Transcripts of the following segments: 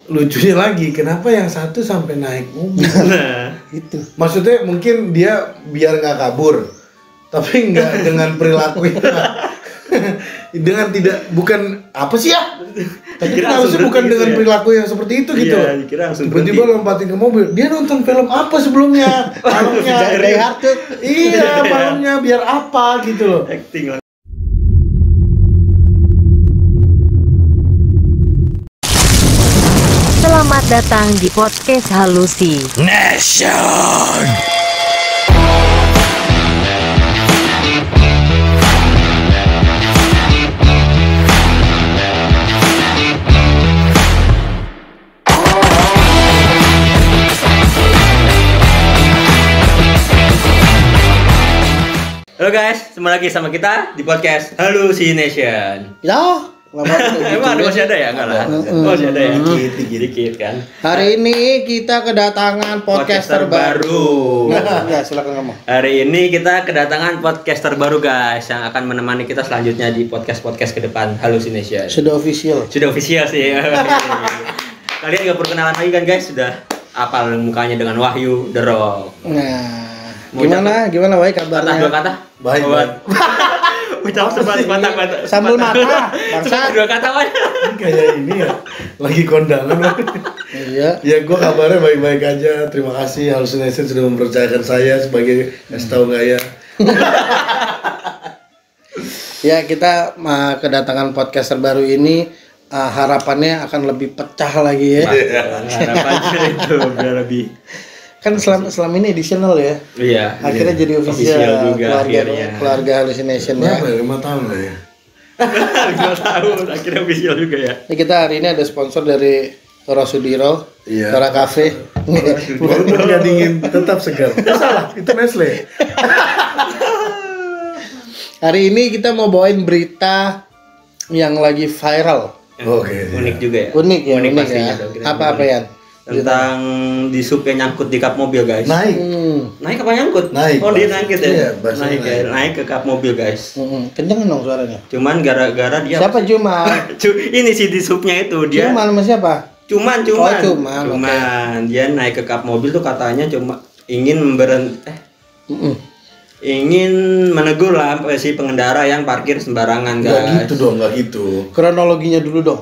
lucunya lagi, kenapa yang satu sampai naik mobil? Nah, Itu. Maksudnya mungkin dia biar nggak kabur, tapi nggak dengan perilakunya. Dengan tidak, bukan apa sih ya? Tapi Dikira kan harusnya langsung bukan berhenti dengan gitu ya? perilaku yang seperti itu gitu. Iya, loh. dikira langsung Tiba-tiba berhenti. lompatin ke mobil. Dia nonton film apa sebelumnya? Malamnya. Die Hard tuh. Iya, malamnya biar apa gitu loh. acting lah. Selamat datang di podcast Halusi Nation. Halo guys, kembali lagi sama kita di podcast Hallucination. Ya, lama Emang masih ada ya? Enggak lah. Masih ada ya? Dikit kan. Hari ini kita kedatangan podcaster baru. Ya, silakan ngomong. Hari ini kita kedatangan podcaster baru guys yang akan menemani kita selanjutnya di podcast-podcast ke depan Hallucination. Sudah official. Sudah official sih. Kalian nggak perlu kenalan lagi kan guys? Sudah apal mukanya dengan Wahyu The Rock. Nah, Mau gimana Wai Kata kabarnya? dua kata? Baik, baik. Ucap sebat Sambal mata, bangsa. Dua kata Wai. Kayak ini ya, lagi kondangan. Iya. Ya, gue kabarnya baik-baik aja. Terima kasih Hallucination sudah mempercayakan saya sebagai tahu nggak ya. Ya, kita kedatangan podcaster baru ini harapannya akan lebih pecah lagi ya. Harapannya itu biar lebih. Kan selama ini additional ya. Iya. Akhirnya jadi official juga akhirnya. keluarga Hallucination ya. Berapa ya? 5 tahun lah ya. 5 tahun akhirnya official juga ya. Ini kita hari ini ada sponsor dari Tora Sudiro, Iya. Tora Cafe. Walaupun nggak dingin, tetap segar. Salah, itu Nestle. Hari ini kita mau bawain berita yang lagi viral. Oke. Unik juga ya. Unik ya, unik pastinya ya. dong, kira-kira Apa unik. ya? Tentang di supnya nyangkut di kap mobil guys. Naik. Naik apa nyangkut? Naik, Oh dia Bang. naik ya. Iya, bahasa naik ya. naik. Naik ke kap mobil guys. Kenceng dong suaranya. Cuman gara-gara dia Siapa cuma? ini sih di supnya itu dia Cuma sama siapa? cuman Oh, cuman, dia naik ke kap mobil tuh katanya cuma ingin Mm-mm. ingin menegur lah si pengendara yang parkir sembarangan Nggak guys. gitu dong, nggak gitu. Kronologinya dulu dong.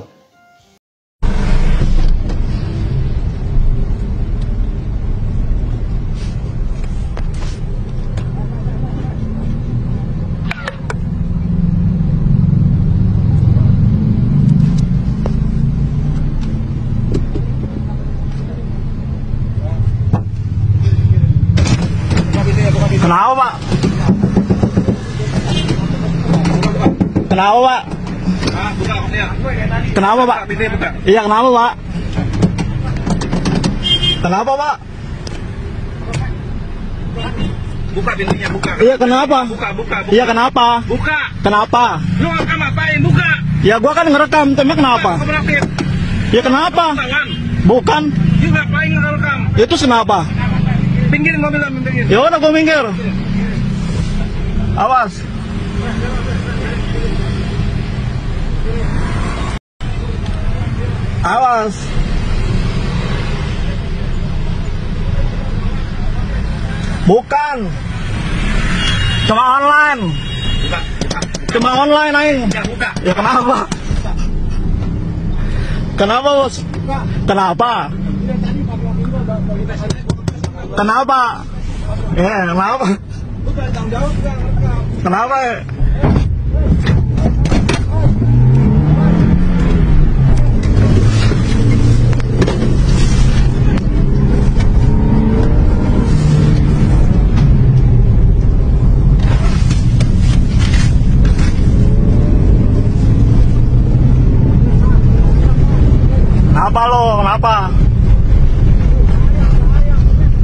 Kenapa, Pak? Kenapa, Pak? Kenapa, Pak? Iya, kenapa, Pak? Kenapa, Pak? Buka pintunya, buka. Iya, kenapa? Buka. Iya, kenapa? Buka. Kenapa? Lu ngerekam apain? Buka. Ya, gua kan ngerekam, tapi kenapa? Kooperatif. Ya, kenapa? Tangan. Bukan. Lu ngapain ngerekam? Itu kenapa? Pinggirin mobilnya, pinggir. Ya udah, gua minggir. Awas. Awas. Bukan. Cuma online. Buka. Cuma online aing. Ya, buka. Ya kenapa? Kenapa, Bos? Kenapa? Kenapa? Kenapa? Kenapa? Kenapa lo? Kenapa?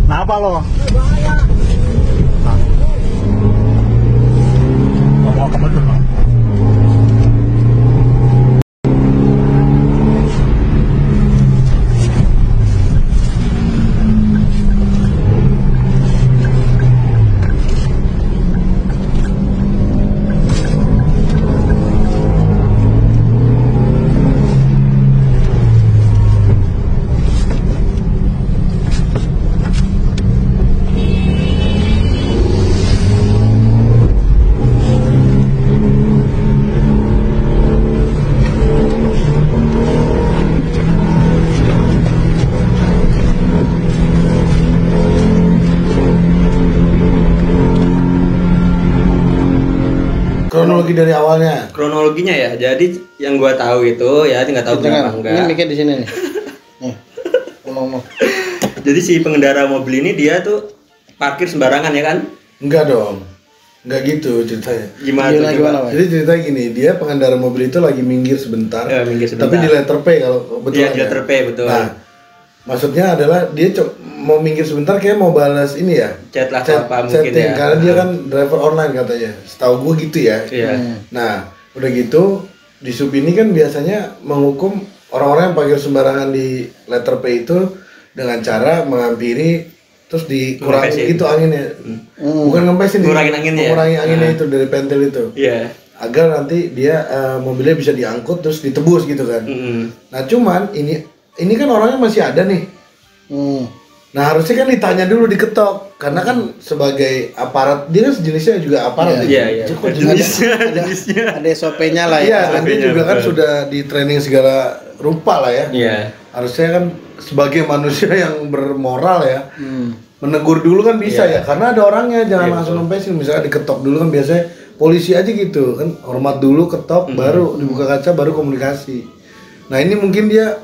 Kenapa lo? Mau ke mana? kronologi dari awalnya. Kronologinya ya. Jadi yang gua tahu itu ya, nggak tahu Jangan. kenapa enggak. Ini mic-nya di sini nih. Nih. Ngomong. Jadi si pengendara mobil ini dia tuh parkir sembarangan ya kan? Enggak dong. Enggak gitu ceritanya. Gimana tuh? Gimana, coba? gimana, Wak? Jadi ceritanya gini, dia pengendara mobil itu lagi minggir sebentar. Ya, minggir sebentar. Tapi di letter P kalau betul. Iya, di letter P, betul. Nah, maksudnya adalah dia mau minggir sebentar kayak mau balas ini ya. Chat lah atau apa mungkin chatting, ya. karena dia kan driver online katanya. Setahu gua gitu ya. Iya. Nah, udah gitu di sub ini kan biasanya menghukum orang-orang yang parkir sembarangan di letter P itu dengan cara menghampiri terus dikurangi Ngempesin. gitu anginnya. Bukan ngempesin, Ngurangin anginnya ya? mengurangi anginnya itu dari pentil itu. Iya. Agar nanti dia mobilnya bisa diangkut terus ditebus gitu kan. Nah, cuman ini kan orangnya masih ada nih. Nah, harusnya kan ditanya dulu, diketok. Karena kan sebagai aparat, dia kan sejenisnya juga aparat. Iya. Cukup Jenisnya. Ada SOP-nya lah Iya, ya. dan dia SOP-nya, juga kan betul. sudah di training segala rupa lah ya. Iya. Harusnya kan sebagai manusia yang bermoral ya, menegur dulu kan bisa ya, karena ada orangnya, jangan langsung nempesin. Misalnya diketok dulu kan biasanya polisi aja gitu kan, hormat dulu, ketok, baru dibuka kaca, baru komunikasi. Nah ini mungkin dia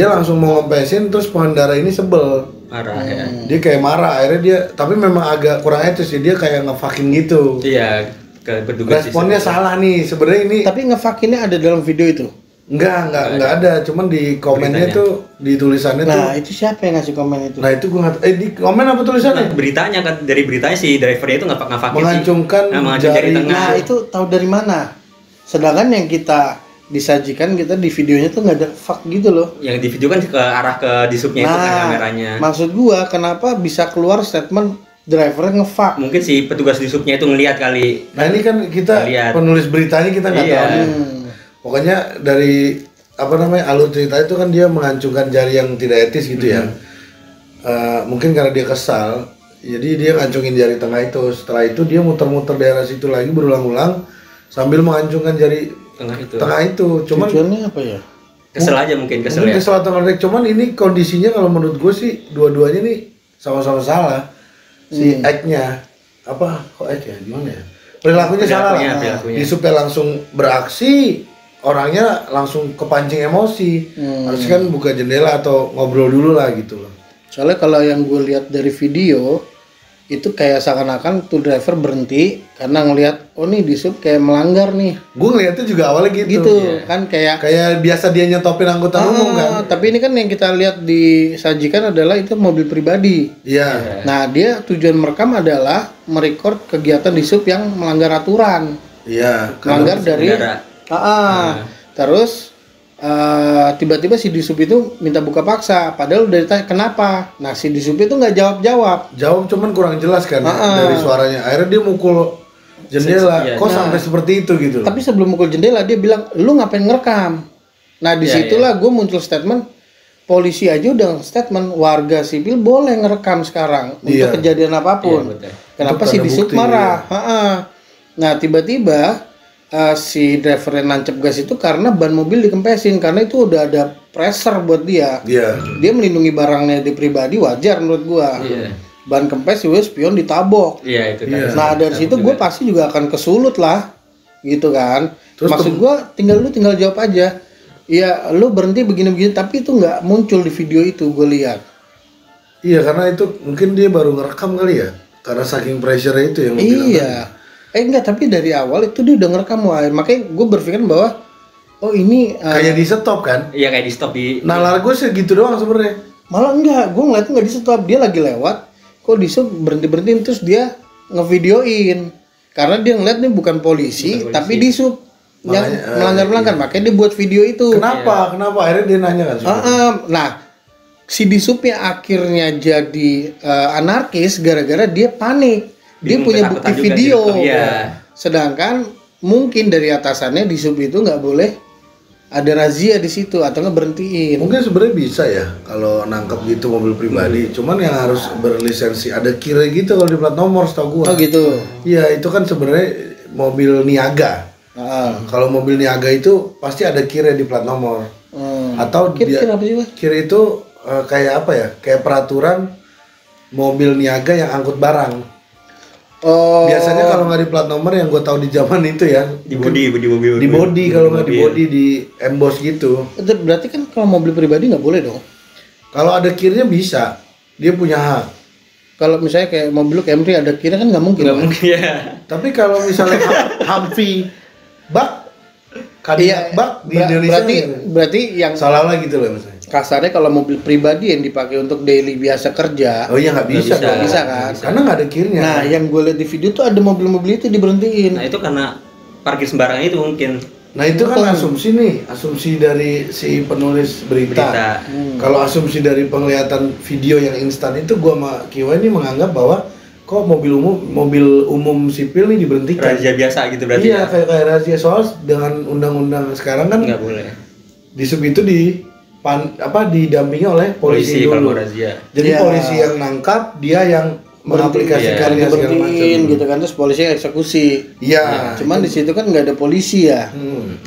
langsung mau ngempesin, terus pengendara ini sebel, Marah ya. dia kayak marah, akhirnya dia, tapi memang agak kurang etis sih, dia kayak nge-fucking gitu. Iya. Ke petugas Responnya salah nih, sebenarnya ini Tapi ngefakinnya ada dalam video itu. enggak ada, cuman di komennya Beritanya. tuh, di tulisannya tuh. Nah, itu siapa yang ngasih komen itu? Nah itu gua nggak, di komen apa tulisannya? Beritanya kan, dari beritanya si drivernya itu nggak sih. Mengacungkan mengacung jari jari. tengah. Nah, itu tahu dari mana? Sedangkan yang kita disajikan kita di videonya tuh nggak ada fuck gitu loh. Yang di video kan ke arah ke disupnya itu kan kameranya. Maksud gua kenapa bisa keluar statement drivernya nge-fuck? Mungkin si petugas disupnya itu ngelihat kali. Nah ini kan kita Lihat. penulis beritanya kita nggak Iya. tahu. Pokoknya dari apa namanya alur cerita itu kan dia mengacungkan jari yang tidak etis gitu ya. Mungkin karena dia kesal, jadi dia ngacungin jari tengah itu. Setelah itu dia muter-muter daerah situ lagi berulang-ulang sambil mengacungkan jari Tengah itu. Cuman Tujuannya apa ya? Kesel aja mungkin, kesel mungkin ya. kesel atau ngedek. Cuman ini kondisinya kalau menurut gue sih dua-duanya nih sama-sama salah. Si act-nya apa? Kok act ya? Gimana ya? Perilakunya salah. Perilakunya. Di supaya langsung beraksi, orangnya langsung kepancing emosi. Harusnya kan buka jendela atau ngobrol dulu lah gitu loh. Soalnya kalau yang gue lihat dari video itu kayak seakan-akan tuh driver berhenti karena ngelihat oh nih di sub kayak melanggar nih. Gue ngeliatnya juga awalnya gitu. Gitu kan kayak Biasa dia nyetopin angkutan umum kan. Tapi ini kan yang kita lihat disajikan adalah itu mobil pribadi. Iya. Nah, dia tujuan merekam adalah merekord kegiatan di sub yang melanggar aturan. Iya. Melanggar dari terus tiba-tiba si disub itu minta buka paksa, padahal udah ditanya kenapa. Nah, si disub itu nggak jawab. Jawab cuman kurang jelas kan dari suaranya. Akhirnya dia mukul jendela. Iya. Kok sampai seperti itu gitu loh. Tapi sebelum mukul jendela dia bilang, "Lu ngapain ngerekam?" Nah, disitulah gue muncul statement polisi aja udah statement warga sipil boleh ngerekam sekarang untuk kejadian apapun. Iya, betul. Kenapa Untuk si tanda disub bukti, marah? Nah, tiba-tiba si driver yang nancep gas itu karena ban mobil dikempesin karena itu udah ada pressure buat dia. Iya. Dia melindungi barangnya di pribadi wajar menurut gua. Iya. Ban kempes juga spion ditabok. Iya itu kan. Nah, dari situ gue pasti juga akan kesulut lah. Gitu kan. Terus Maksud gua lu tinggal jawab aja. Iya, lu berhenti begini-begini tapi itu nggak muncul di video itu gue lihat. Iya, karena itu mungkin dia baru ngerekam kali ya. Karena saking pressure itu yang lu bilang Iya. Enggak, tapi dari awal itu dia udah ngerekam wah. Makanya gue berpikir bahwa oh ini tadi. Kayak di stop kan. Iya kayak di stop di. Nalar gue segitu doang sebenarnya. malah enggak, gue ngeliat nggak di stop, dia lagi lewat, kok di stop berhenti terus dia ngevideoin karena dia ngeliat nih bukan polisi. Tapi di sub yang melanggar-melanggar, makanya dia buat video itu. Kenapa? Kenapa? Akhirnya dia nanya kan. Nah, si disupnya akhirnya jadi anarkis gara-gara dia panik. Dia Bingung, punya ketakutan bukti juga video. dia. Iya. Sedangkan mungkin dari atasannya di sub itu nggak boleh ada razia di situ atau nggak berhentiin. Mungkin sebenarnya bisa ya kalau nangkep gitu mobil pribadi. Cuman yang harus berlisensi ada kira gitu kalau di plat nomor setahu gua. Oh gitu. Iya, itu kan sebenarnya mobil niaga. Kalau mobil niaga itu pasti ada kira di plat nomor. Atau Kira-kira apa sih, Pak? kira itu kayak apa ya? Kayak peraturan mobil niaga yang angkut barang. Oh. Biasanya kalau nggak di plat nomor yang gue tahu di zaman itu ya, Di body, di mobil. di body, kalau nggak di body di emboss gitu. Itu berarti kan kalau mobil pribadi nggak boleh dong. Kalau ada kirnya bisa, dia punya hak. Kalau misalnya kayak mobil lu Camry ada kira kan nggak mungkin. Nggak kan? mungkin ya. Tapi kalau misalnya Humvee bak, Cadillac bak di Indonesia berarti yang salah lah gitu loh maksudnya. kasarnya kalau mobil pribadi yang dipakai untuk daily biasa kerja. Oh iya nggak bisa, Nggak dong. bisa kan? Karena nggak ada kirnya. Nah, yang gue lihat di video tuh ada mobil-mobil itu diberhentiin. Nah itu karena parkir sembarangan itu mungkin. Nah itu kan asumsi nih, asumsi dari si penulis berita. Kalau asumsi dari penglihatan video yang instan itu gua sama Kiwa ini menganggap bahwa kok mobil umum sipil nih diberhentikan. Razia biasa gitu berarti. Iya, kayak razia, soal dengan undang-undang sekarang kan Nggak boleh. di sub itu didampingi oleh polisi kalau dulu. mau razia. Jadi Iya. polisi yang nangkap, dia yang mengaplikasikannya segala macam. Diberhentiin gitu kan, terus polisi eksekusi. Iya. Cuman di situ kan nggak ada polisi ya.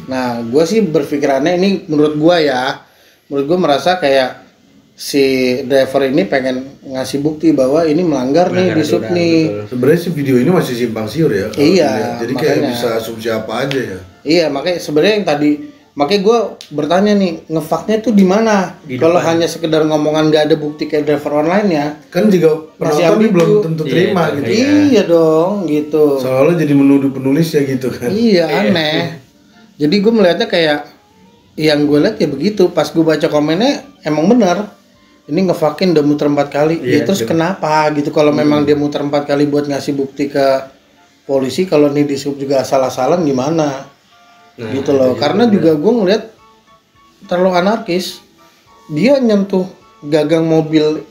Nah, gue sih berpikirannya ini menurut gue ya, menurut gue merasa kayak si driver ini pengen ngasih bukti bahwa ini melanggar nih di sub aturan, nih. betul. Sebenarnya sih video ini masih simpang siur ya. kalau Iya, dilihat. Jadi kayak makanya. bisa asumsi apa aja ya. Iya, makanya sebenarnya yang tadi makanya gue bertanya nih, ngefaknya tuh di mana? Di Kalau depan. hanya sekedar ngomongan nggak ada bukti kayak driver online ya. Kan juga Masih penonton ini ambigu. belum tentu Iya, terima itu gitu. Iya. Iya dong, gitu. Seolah-olah jadi menuduh penulis ya gitu kan. Iya, aneh. Jadi gue melihatnya kayak yang gue lihat ya begitu. Pas gue baca komennya emang benar. Ini ngefakin udah muter 4 kali. Iya, Ya terus betul. kenapa gitu kalau memang dia muter 4 kali buat ngasih bukti ke polisi, kalau nih di sub juga asal-asalan gimana? Nah, gitu loh. itu Karena juga gue ngeliat terlalu anarkis. Dia nyentuh gagang mobil,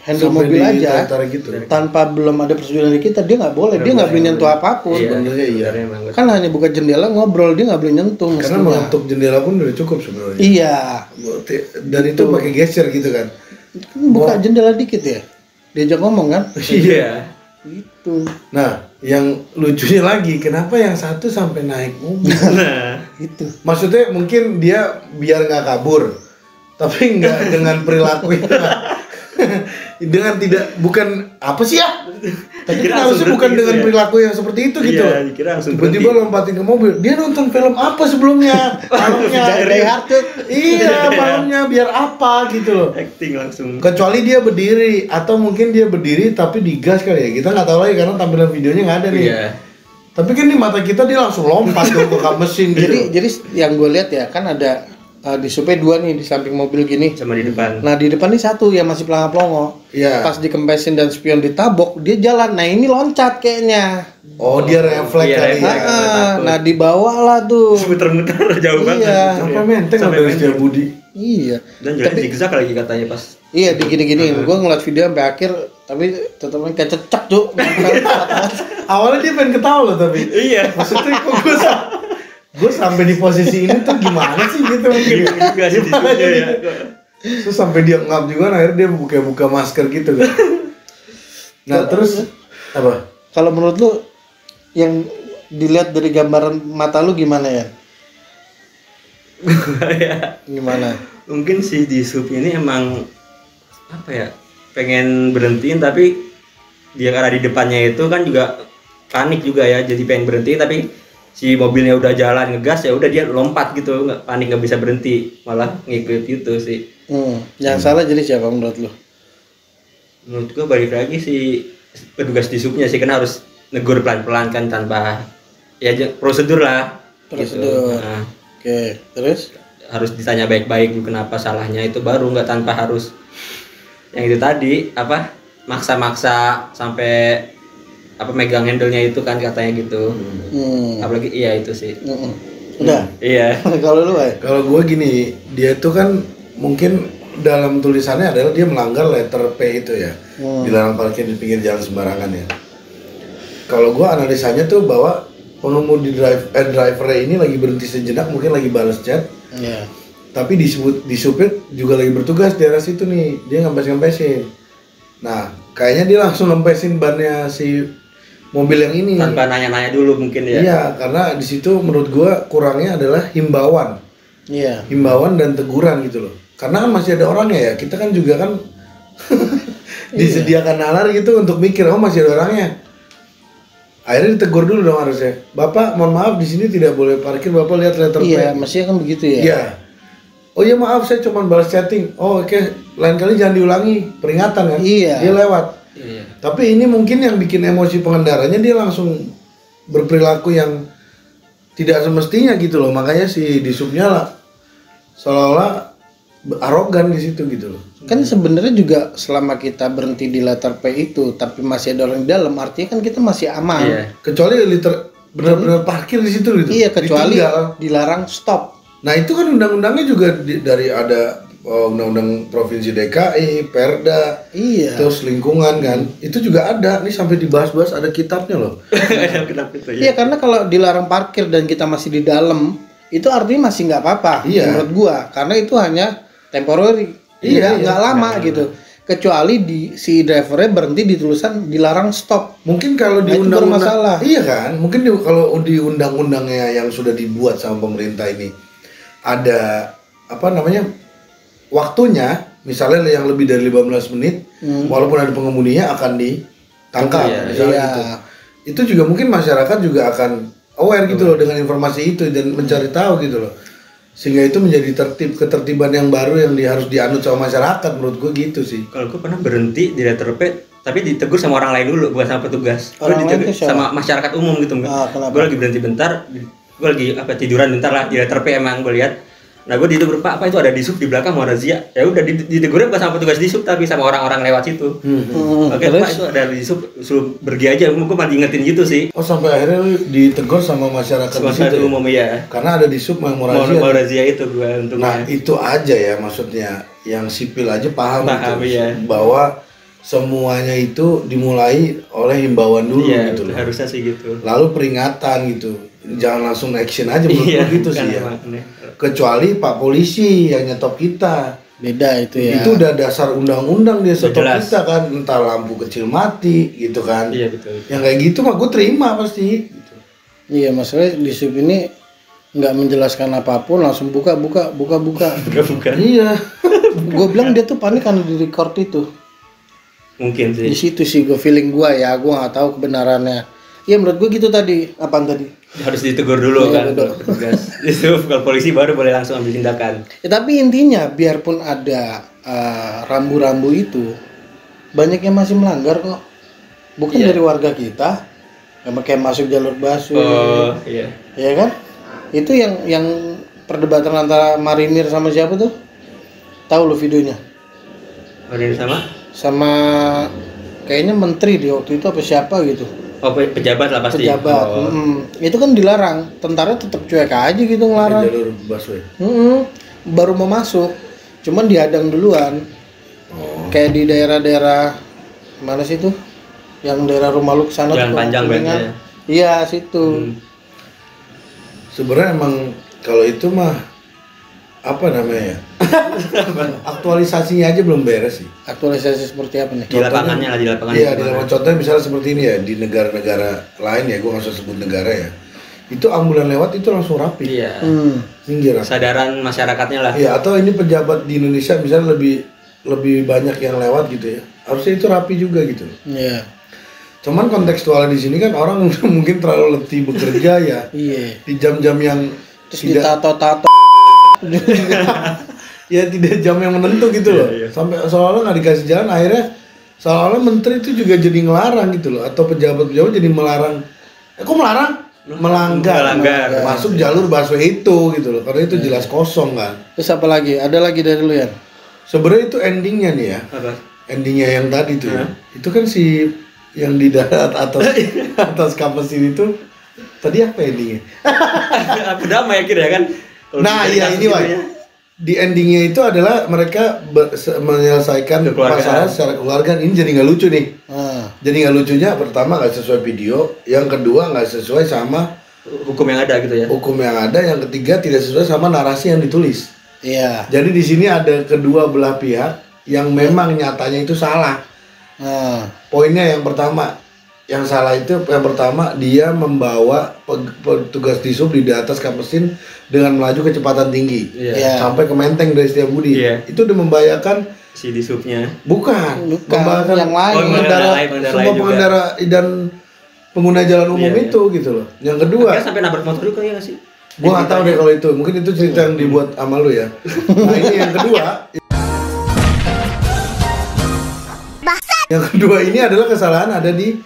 handle Sampai mobil aja ditarik-tarik gitu. tanpa belum ada persetujuan dari kita, dia nggak boleh. Dia nggak boleh nyentuh apapun. Iya, Sebenarnya iya. sebenarnya emang betul. Kan hanya buka jendela ngobrol, dia nggak boleh nyentuh Karena mestinya. menutup jendela pun udah cukup sebenarnya. Iya, Dan itu pakai geser gitu kan. kan buka jendela dikit ya, diajak ngomong kan. Iya. Itu Nah, yang lucunya lagi, kenapa yang satu sampai naik mobil? Nah, itu Maksudnya mungkin dia biar nggak kabur, tapi nggak dengan perilakunya. Dengan tidak, bukan apa sih ya? Tapi Dikira kan harusnya langsung bukan berhenti dengan gitu ya? perilaku yang seperti itu gitu. Iya, loh. dikira langsung Tiba-tiba berhenti. lompatin ke mobil. Dia nonton film apa sebelumnya? Malamnya. Die Hard tuh. Iya, malamnya biar apa gitu loh. acting langsung. Kecuali dia berdiri, atau mungkin dia berdiri tapi digas kali ya. Kita nggak tahu lagi karena tampilan videonya nggak ada nih. Iya. Tapi kan di mata kita dia langsung lompat tuh ke kap mesin gitu. jadi yang gue lihat ya kan ada di supnya 2 nih di samping mobil gini. Sama di depan. Nah di depan nih 1 yang masih pelongo-pelongo. Iya. Pas dikempesin dan spion ditabok, dia jalan. Nah ini loncat kayaknya. Oh, dia refleks Iya, kali ya. refleks. takut. Nah di bawah lah tuh. Muter-muter jauh Iya. banget. Sampai menteng Sampai sampai menteng. Budi. Iya. Dan jalan zigzag lagi katanya pas. Iya digini-giniin. Gue ngeliat video sampai akhir, tapi tetap kayak cecak tuh. Awalnya dia pengen ketawa loh tapi. Iya. Maksudnya kok gue sampai di posisi ini tuh gimana sih gitu mungkin. Juga sih Gimana disebutnya ya. gitu. Terus sampai dia ngap juga, nah, akhirnya dia buka masker gitu kan. Nah terus apa? Kalau menurut lu yang dilihat dari gambaran mata lu gimana ya? Ya. Gimana? Mungkin si di sub ini emang apa ya? Pengen berhentiin tapi dia karena di depannya itu kan juga panik juga ya, jadi pengen berhenti tapi si mobilnya udah jalan ngegas ya udah dia lompat gitu, nggak panik nggak bisa berhenti malah ngikut itu sih. Yang salah jadi siapa menurut lu? Menurut gua balik lagi si petugas di subnya sih, karena harus negur pelan-pelan kan tanpa ya prosedur lah. Prosedur. Gitu. Nah, Oke, terus? harus ditanya baik-baik kenapa salahnya, itu baru, nggak tanpa harus yang itu tadi apa maksa-maksa sampai apa megang handle-nya itu kan katanya gitu. Apalagi iya itu sih. Udah. Iya. Kalau lu, Ay? Kalau gue gini, dia itu kan mungkin dalam tulisannya adalah dia melanggar letter P itu ya, dilarang parkir di pinggir jalan sembarangan ya. Kalau gue analisanya tuh bahwa pengemudi driver ini lagi berhenti sejenak, mungkin lagi balas chat, Iya. tapi di supir juga lagi bertugas di arah situ nih, dia ngempesin. Nah, kayaknya dia langsung ngempesin bannya si mobil yang ini. Tanpa nanya-nanya dulu mungkin ya. Iya, karena di situ menurut gue kurangnya adalah himbauan. Iya. Himbauan dan teguran gitu loh. Karena kan masih ada orangnya ya, kita kan juga kan disediakan nalar gitu untuk mikir, oh masih ada orangnya. Akhirnya ditegur dulu dong harusnya. Bapak, mohon maaf di sini tidak boleh parkir. Bapak lihat letter P. Iya, mestinya kan begitu ya. Iya. Oh iya maaf, saya cuma balas chatting. Oh oke, lain kali jangan diulangi. Peringatan kan? Iya. Dia lewat. Iya. Tapi ini mungkin yang bikin emosi pengendaranya, dia langsung berperilaku yang tidak semestinya gitu loh. Makanya si disubnya lah seolah-olah arogan di situ gitu loh. Kan sebenarnya juga selama kita berhenti di letter P itu, tapi masih ada orang di dalam, artinya kan kita masih aman. Iya. Kecuali benar-benar parkir di situ gitu. Iya, kecuali Ditinggal. dilarang stop. Nah itu kan undang-undangnya juga dari ada undang-undang provinsi DKI, Perda, Iya. terus lingkungan kan, itu juga ada. Nih sampai dibahas-bahas ada kitabnya loh. Kenapa itu Iya, karena kalau dilarang parkir dan kita masih di dalam, itu artinya masih nggak apa-apa. Iya. Menurut gua, karena itu hanya temporary. Iya, nggak lama gitu. Kecuali si drivernya berhenti di tulisan dilarang stop. Mungkin kalau di Nah, itu baru undang-undang, masalah. iya kan? Mungkin kalau di undang-undangnya yang sudah dibuat sama pemerintah ini ada apa namanya waktunya, misalnya yang lebih dari 15 menit, walaupun ada pengemudinya akan ditangkap, Iya, misalnya iya. gitu. Itu juga mungkin masyarakat juga akan aware gitu loh dengan informasi itu dan mencari tahu gitu loh. Sehingga itu menjadi ketertiban yang baru yang harus dianut sama masyarakat, menurut gue gitu sih. Kalau gue pernah berhenti di letter P, tapi ditegur sama orang lain dulu, bukan sama petugas. Gue Orang lain ditegur itu siapa? sama masyarakat umum gitu. Kenapa? Gue lagi berhenti bentar, gue lagi tiduran bentar lah di letter P emang gue lihat. Nah gue ditegur, Pak, apa itu ada disub di belakang mau razia? Ya udah ditegurnya bukan sama petugas disub tapi sama orang-orang lewat situ. Oke Pak, itu ada disub, suruh pergi aja. Gue masih ingetin gitu sih. Oh sampai akhirnya lu ditegur sama masyarakat di Masyarakat situ ya? umum ya. Karena ada disub yang mau Mau razia. razia itu gue untuk Nah itu aja ya maksudnya, yang sipil aja paham Paham, gitu, iya. bahwa semuanya itu dimulai oleh himbauan dulu iya, gitu loh. harusnya sih gitu. Lalu peringatan gitu, jangan langsung action aja menurut Iya, gue gitu kan sih ya. emang aneh. Kecuali Pak Polisi yang nyetop kita, Beda itu ya. itu udah dasar undang-undang dia stop jelas. kita kan, entah lampu kecil mati gitu kan. Iya betul. Yang kayak gitu mah gue terima pasti. Gitu. Iya, masalahnya di sub ini nggak menjelaskan apapun, langsung buka. Bukan. Iya. Gue bilang dia tuh panik karena di record itu. Mungkin Di sih. situ sih gue feeling gue ya, gue nggak tahu kebenarannya. Iya menurut gue gitu tadi. Apaan tadi? Harus ditegur dulu Iya, kan betul. kalau petugas. Itu kalau polisi baru boleh langsung ambil tindakan. Ya, tapi intinya biarpun ada rambu-rambu itu, banyak yang masih melanggar kok. Bukan Iya. dari warga kita yang kayak masuk jalur busway, Oh iya. ya kan? Itu yang perdebatan antara Marinir sama siapa tuh? Tahu lo videonya? Hari ini sama? Sama kayaknya menteri di waktu itu apa siapa gitu. Oh pejabat lah pasti. Pejabat. Oh. Itu kan dilarang. Tentara tetap cuek aja gitu Di ngelarang. jalur busway. Baru mau masuk, cuman dihadang duluan. Kayak di daerah-daerah mana sih tuh? Yang daerah Rumah Lu sana Jalan tuh, panjang Kuningan. berarti ya? Iya situ. Sebenarnya emang kalau itu mah apa namanya ya? Aktualisasinya aja belum beres sih. Aktualisasi seperti apa nih? Di lapangannya lah, di lapangan. Iya, di lapangan contohnya misalnya seperti ini ya, di negara-negara lain ya, gue nggak usah sebut negara ya. Itu ambulan lewat itu langsung rapi. Iya. Minggir. Kesadaran masyarakatnya lah. Iya, atau ini pejabat di Indonesia misalnya lebih banyak yang lewat gitu ya. Harusnya itu rapi juga gitu. Iya. Cuman kontekstualnya di sini kan orang mungkin terlalu letih bekerja ya. Iya. Di jam-jam yang Terus ditato-tato. ya tidak jam yang menentu gitu loh. Sampai seolah-olah nggak dikasih jalan, akhirnya seolah-olah menteri itu juga jadi ngelarang gitu loh, atau pejabat-pejabat jadi melarang. Kok melarang? Melanggar. Masuk jalur busway itu gitu loh, karena itu jelas kosong kan. Terus apa lagi? Ada lagi dari lu ya? Sebenarnya itu endingnya nih ya. Apa? Endingnya yang tadi tuh ya. Itu kan si yang di darat atas kapal sini tuh tadi apa endingnya? Apa damai akhirnya kan? Kalau Nah dari iya kasus ini gitu Wak. ya. Di endingnya itu adalah mereka menyelesaikan Kekeluargaan. masalah secara keluarga. Ini jadi nggak lucu nih. Jadi nggak lucunya pertama nggak sesuai video, yang kedua nggak sesuai sama Hukum yang ada gitu ya. hukum yang ada, yang ketiga tidak sesuai sama narasi yang ditulis. Iya. Jadi di sini ada kedua belah pihak yang memang nyatanya itu salah. Poinnya yang pertama, yang salah itu yang pertama dia membawa petugas disub di atas kapesin dengan melaju kecepatan tinggi. Iya. Sampai ke Menteng dari Setiabudi. Iya. Itu udah membahayakan Si disubnya. bukan Bukan, membahayakan yang lain. Oh, pengendara, pengendara lain semua juga. pengendara dan pengguna jalan umum Iya, itu gitu loh. Yang kedua, Akhirnya sampai nabrak motor juga ya nggak sih? gua nggak tahu deh kalau itu. Mungkin itu cerita yang dibuat sama lu ya. Nah ini yang kedua. Yang kedua ini adalah kesalahan ada di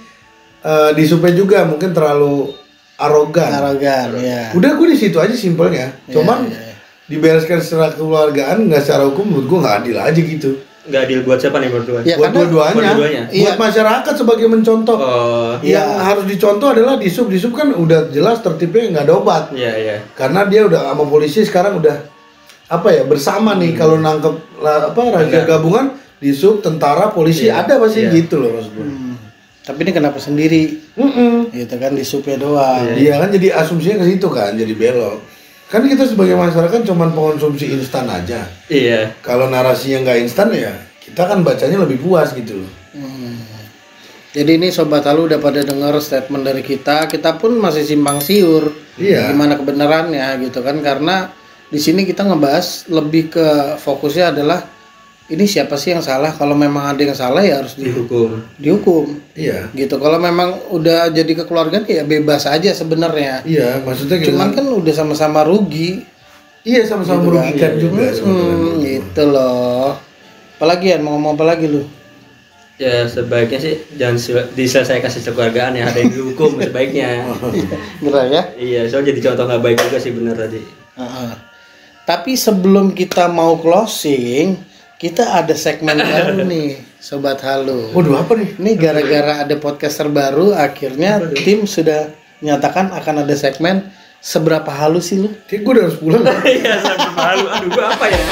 Supe juga, mungkin terlalu arogan. ya. Udah gue di situ aja simpelnya. Cuman dibereskan secara keluargaan, nggak secara hukum, menurut gue nggak adil aja gitu. Nggak adil buat siapa nih berdua? Ya, Buat karena- dua-duanya, buat dua-duanya. buat masyarakat sebagai mencontoh. Oh, Yang harus dicontoh adalah di sub kan udah jelas tertibnya nggak ada obat. iya. Karena dia udah sama polisi sekarang udah apa ya bersama nih kalau nangkep razia gabungan di sub tentara polisi Iya, ada pasti iya. gitu loh maksud gue. Tapi ini kenapa sendiri? Gitu kan di supnya doang. Iya kan jadi asumsinya ke situ kan jadi belok. Kan kita sebagai masyarakat cuman pengonsumsi instan aja. Iya. Kalau narasinya nggak instan ya kita kan bacanya lebih puas gitu loh. Jadi ini Sobat Halu udah pada denger statement dari kita pun masih simpang siur. Iya. Gimana kebenarannya gitu kan, karena di sini kita ngebahas lebih ke fokusnya adalah ini siapa sih yang salah. Kalau memang ada yang salah ya harus dihukum Iya. gitu. Kalau memang udah jadi kekeluargaan ya bebas aja sebenarnya. Iya maksudnya Cuman kan udah sama-sama rugi. iya sama-sama Gitu kan. merugikan juga sebetulnya. Gitu loh. Apalagi ya, mau ngomong apa lagi lu? Ya sebaiknya sih jangan diselesaikan secara keluargaan ya, ada yang dihukum sebaiknya. Bener ya? Iya, soalnya jadi contoh nggak baik juga sih bener tadi. Tapi sebelum kita mau closing, kita ada segmen baru nih, Sobat Halu. Waduh apa nih? Ini gara-gara ada podcaster baru, akhirnya tim sudah menyatakan akan ada segmen seberapa halus sih lu? Kayak gue udah harus pulang. Iya, sampai malu. Aduh, gua apa ya?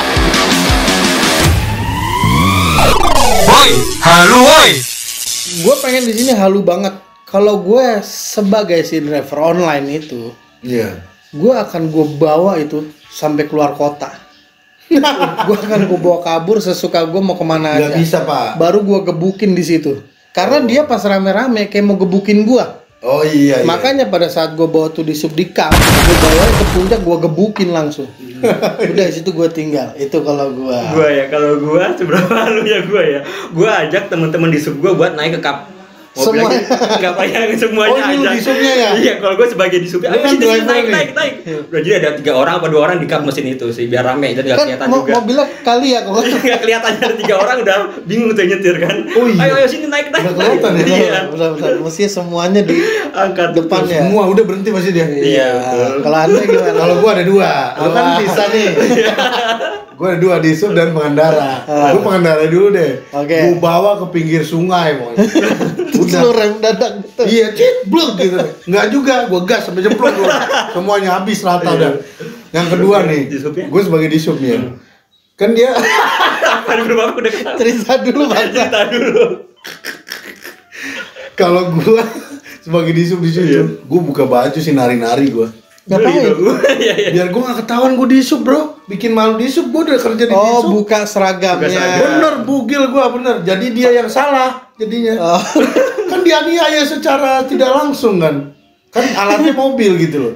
Gue pengen di sini halu banget. Kalau gue sebagai si driver online itu, Iya. gue akan gue bawa itu sampai keluar kota. Gue akan gue bawa kabur sesuka gue mau kemana aja. Nggak bisa pak. Baru gue gebukin di situ. Karena dia pas rame-rame kayak mau gebukin gue. Oh iya. iya. Makanya pada saat gue bawa tuh di subdikam, gue bawa ke puncak, gue gebukin langsung. Udah di situ gue tinggal. Itu kalau gue. Kalau gua seberapa lu ya gua ya. Gua ajak teman-teman di sub gua buat naik ke kap. Semua. Enggak bayang semuanya Oh, ini lu ajak. di subnya ya? Iya, kalau gua sebagai di subnya, Lu ayo kan sini driver naik nih. naik. Udah jadi ada 3 orang apa 2 orang di kap mesin itu sih biar rame dan enggak Kan kelihatan juga. mobilnya kali ya kok. Enggak kelihatan ada 3 orang udah bingung tuh nyetir kan. Oh iya. Ayo sini naik. Nggak kelihatan ya? Iya. Benar-benar. Mestinya semuanya di Angkat depan ya. Semua udah berhenti pasti dia. Iya, betul. Kalau anda gimana? Kalau gua ada 2, lu kan Apa? bisa nih. Gua ada 2 di sub dan pengendara. Gua pengendara dulu deh. Oke. Gua bawa ke pinggir sungai pokoknya. Terus lu rem dadak gitu. Iya, ciblek gitu. Enggak juga, gua gas sampai jemplung gua. Semuanya habis rata dah. Yang kedua nih, Di subnya? gua sebagai di sub nih ya. Kan dia Ada berapa udah ketahuan. Cerita dulu bang. Cerita dulu. kalau gua sebagai di sub di situ, gua buka baju sih nari-nari gua. Ngapain? Iya, iya. Biar gua nggak ketahuan gua di sub, Bro. Bikin malu di sub, gua udah kerja di Oh, sub. buka seragamnya. Buka seragam. Bener, bugil gua bener. Jadi dia yang salah jadinya. Oh. Kan dianiaya secara tidak langsung kan. Kan alatnya mobil gitu loh.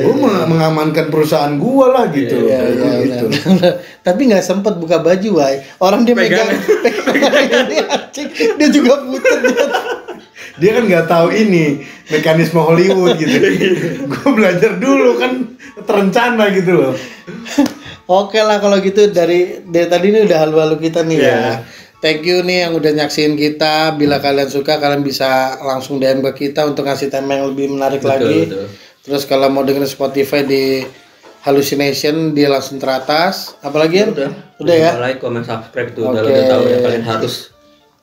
Gua mengamankan perusahaan gua lah gitu loh. Iya, Kayak iya, gitu. benar. Tapi nggak sempet buka baju, Wai. Orang dia Pegang. pegang ini anjing. Dia juga putet dia. Dia kan nggak tahu ini mekanisme Hollywood gitu. Gua belajar dulu kan terencana gitu loh. Oke lah kalau gitu dari tadi ini udah halu-halu kita nih Iya. ya. Thank you nih yang udah nyaksiin kita. Bila kalian suka kalian bisa langsung DM ke kita untuk ngasih tema yang lebih menarik lagi. Betul. Terus kalau mau dengerin Spotify di Hallucination dia langsung teratas. Apalagi ya? Udah ya. Like, comment, subscribe itu Oke. udah tahu ya kalian harus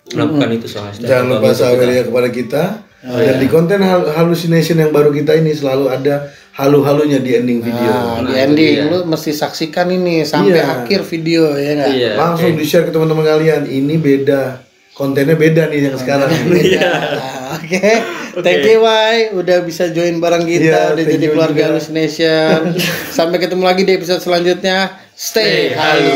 melakukan itu soalnya. Jangan lupa saweria kepada kita. Dan di konten hallucination yang baru kita ini selalu ada halu-halunya di ending video. Nah, di Nah, itu ending dia. lu mesti saksikan ini sampai Iya. akhir video ya nggak? Iya. Langsung di-share ke teman-teman kalian. Ini beda. Kontennya beda nih yang sekarang. Iya. Nah, Oke, thank you Wai udah bisa join bareng kita, Iya, udah thank jadi you keluarga juga. Hallucination. Sampai ketemu lagi di episode selanjutnya. Stay halu.